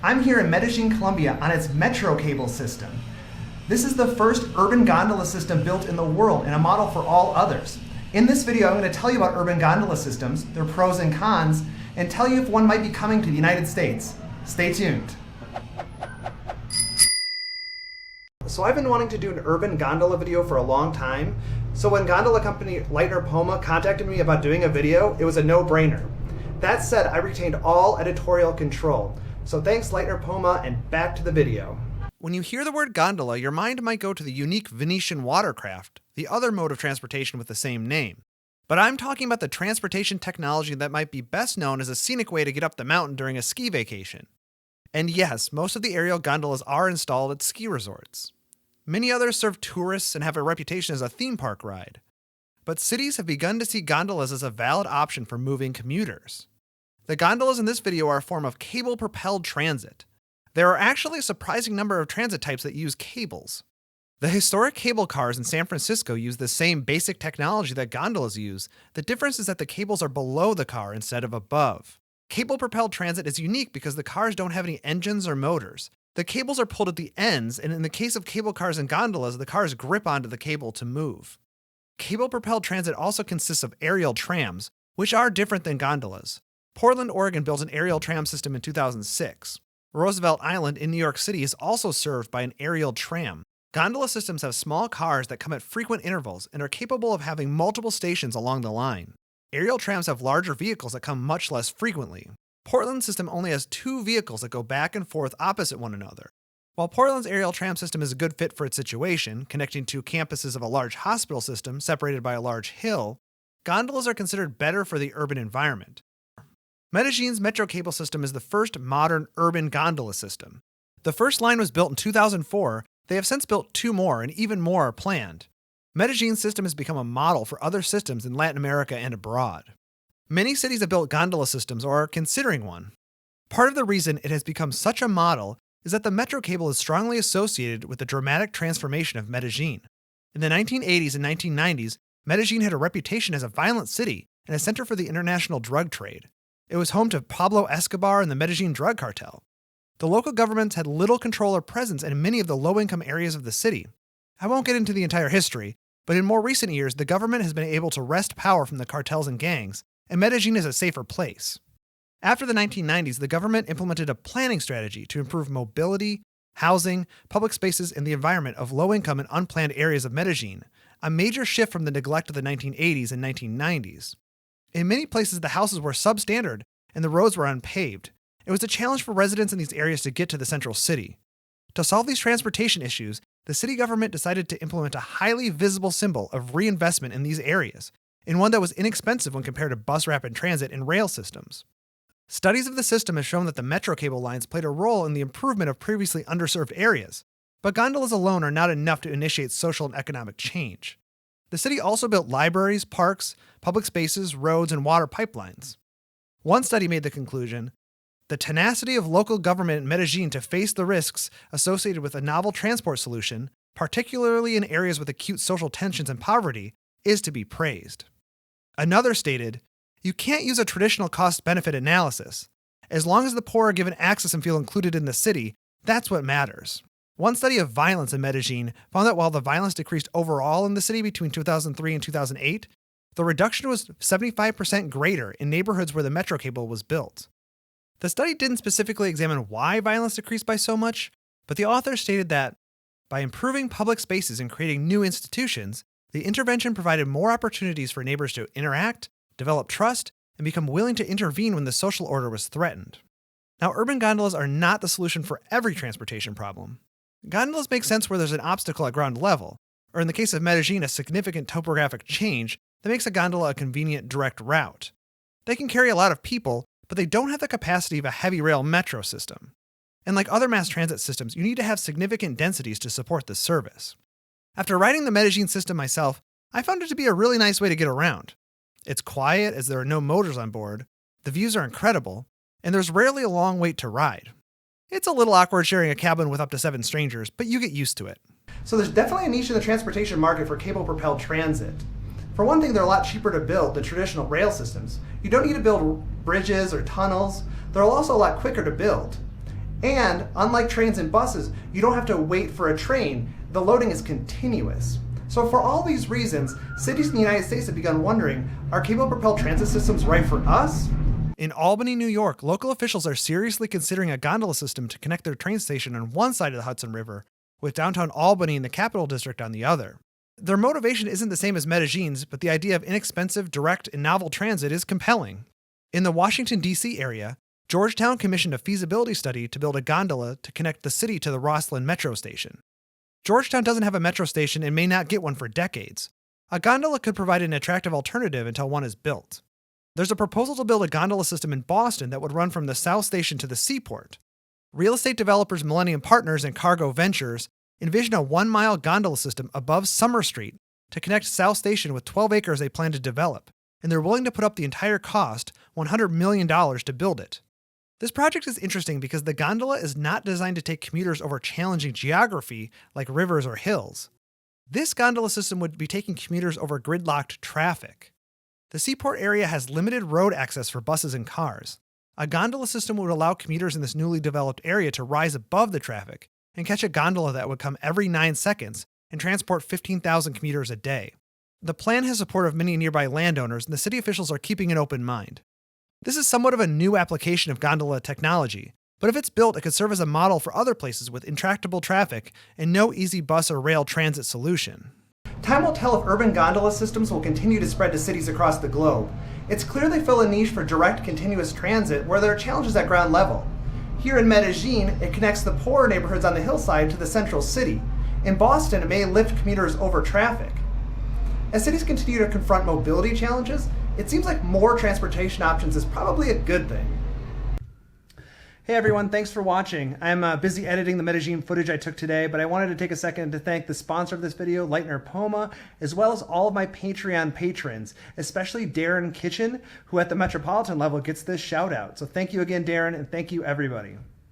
I'm here in Medellín, Colombia on its Metrocable system. This is the first urban gondola system built in the world and a model for all others. In this video, I'm going to tell you about urban gondola systems, their pros and cons, and tell you if one might be coming to the United States. Stay tuned. So I've been wanting to do an urban gondola video for a long time. So when gondola company Leitner Poma contacted me about doing a video, it was a no-brainer. That said, I retained all editorial control. So thanks Leitner Poma, and back to the video. When you hear the word gondola, your mind might go to the unique Venetian watercraft, the other mode of transportation with the same name. But I'm talking about the transportation technology that might be best known as a scenic way to get up the mountain during a ski vacation. And yes, most of the aerial gondolas are installed at ski resorts. Many others serve tourists and have a reputation as a theme park ride. But cities have begun to see gondolas as a valid option for moving commuters. The gondolas in this video are a form of cable-propelled transit. There are actually a surprising number of transit types that use cables. The historic cable cars in San Francisco use the same basic technology that gondolas use. The difference is that the cables are below the car instead of above. Cable-propelled transit is unique because the cars don't have any engines or motors. The cables are pulled at the ends, and in the case of cable cars and gondolas, the cars grip onto the cable to move. Cable-propelled transit also consists of aerial trams, which are different than gondolas. Portland, Oregon built an aerial tram system in 2006. Roosevelt Island in New York City is also served by an aerial tram. Gondola systems have small cars that come at frequent intervals and are capable of having multiple stations along the line. Aerial trams have larger vehicles that come much less frequently. Portland's system only has 2 vehicles that go back and forth opposite one another. While Portland's aerial tram system is a good fit for its situation, connecting 2 campuses of a large hospital system separated by a large hill, gondolas are considered better for the urban environment. Medellín's Metrocable system is the first modern urban gondola system. The first line was built in 2004. They have since built 2 more, and even more are planned. Medellín's system has become a model for other systems in Latin America and abroad. Many cities have built gondola systems or are considering one. Part of the reason it has become such a model is that the Metrocable is strongly associated with the dramatic transformation of Medellín. In the 1980s and 1990s, Medellín had a reputation as a violent city and a center for the international drug trade. It was home to Pablo Escobar and the Medellín drug cartel. The local governments had little control or presence in many of the low-income areas of the city. I won't get into the entire history, but in more recent years, the government has been able to wrest power from the cartels and gangs, and Medellín is a safer place. After the 1990s, the government implemented a planning strategy to improve mobility, housing, public spaces, and the environment of low-income and unplanned areas of Medellín, a major shift from the neglect of the 1980s and 1990s. In many places, the houses were substandard and the roads were unpaved. It was a challenge for residents in these areas to get to the central city. To solve these transportation issues, the city government decided to implement a highly visible symbol of reinvestment in these areas, and one that was inexpensive when compared to bus rapid transit and rail systems. Studies of the system have shown that the Metrocable lines played a role in the improvement of previously underserved areas, but gondolas alone are not enough to initiate social and economic change. The city also built libraries, parks, public spaces, roads, and water pipelines. One study made the conclusion, the tenacity of local government in Medellín to face the risks associated with a novel transport solution, particularly in areas with acute social tensions and poverty, is to be praised. Another stated, you can't use a traditional cost-benefit analysis. As long as the poor are given access and feel included in the city, that's what matters. One study of violence in Medellín found that while the violence decreased overall in the city between 2003 and 2008, the reduction was 75% greater in neighborhoods where the Metrocable was built. The study didn't specifically examine why violence decreased by so much, but the authors stated that, by improving public spaces and creating new institutions, the intervention provided more opportunities for neighbors to interact, develop trust, and become willing to intervene when the social order was threatened. Now, urban gondolas are not the solution for every transportation problem. Gondolas make sense where there's an obstacle at ground level, or in the case of Medellín, a significant topographic change that makes a gondola a convenient direct route. They can carry a lot of people, but they don't have the capacity of a heavy rail metro system. And like other mass transit systems, you need to have significant densities to support this service. After riding the Medellín system myself, I found it to be a really nice way to get around. It's quiet as there are no motors on board, the views are incredible, and there's rarely a long wait to ride. It's a little awkward sharing a cabin with up to 7 strangers, but you get used to it. So there's definitely a niche in the transportation market for cable-propelled transit. For one thing, they're a lot cheaper to build than traditional rail systems. You don't need to build bridges or tunnels. They're also a lot quicker to build. And unlike trains and buses, you don't have to wait for a train. The loading is continuous. So for all these reasons, cities in the United States have begun wondering, are cable-propelled transit systems right for us? In Albany, New York, local officials are seriously considering a gondola system to connect their train station on one side of the Hudson River, with downtown Albany and the Capital District on the other. Their motivation isn't the same as Medellin's, but the idea of inexpensive, direct, and novel transit is compelling. In the Washington, D.C. area, Georgetown commissioned a feasibility study to build a gondola to connect the city to the ROSSLYN metro station. Georgetown doesn't have a metro station and may not get one for decades. A gondola could provide an attractive alternative until one is built. There's a proposal to build a gondola system in Boston that would run from the South Station to the seaport. Real estate developers Millennium Partners and Cargo Ventures envision a 1-mile gondola system above Summer Street to connect South Station with 12 acres they plan to develop, and they're willing to put up the entire cost, $100 million, to build it. This project is interesting because the gondola is not designed to take commuters over challenging geography like rivers or hills. This gondola system would be taking commuters over gridlocked traffic. The seaport area has limited road access for buses and cars. A gondola system would allow commuters in this newly developed area to rise above the traffic and catch a gondola that would come every 9 seconds and transport 15,000 commuters a day. The plan has support of many nearby landowners, and the city officials are keeping an open mind. This is somewhat of a new application of gondola technology, but if it's built, it could serve as a model for other places with intractable traffic and no easy bus or rail transit solution. Time will tell if urban gondola systems will continue to spread to cities across the globe. It's clear they fill a niche for direct, continuous transit where there are challenges at ground level. Here in Medellín, it connects the poorer neighborhoods on the hillside to the central city. In Boston, it may lift commuters over traffic. As cities continue to confront mobility challenges, it seems like more transportation options is probably a good thing. Hey everyone, thanks for watching. I'm busy editing the Medellín footage I took today, but I wanted to take a second to thank the sponsor of this video, Lightner Poma, as well as all of my Patreon patrons, especially Darren Kitchen, who at the Metropolitan level gets this shout out. So thank you again, Darren, and thank you everybody.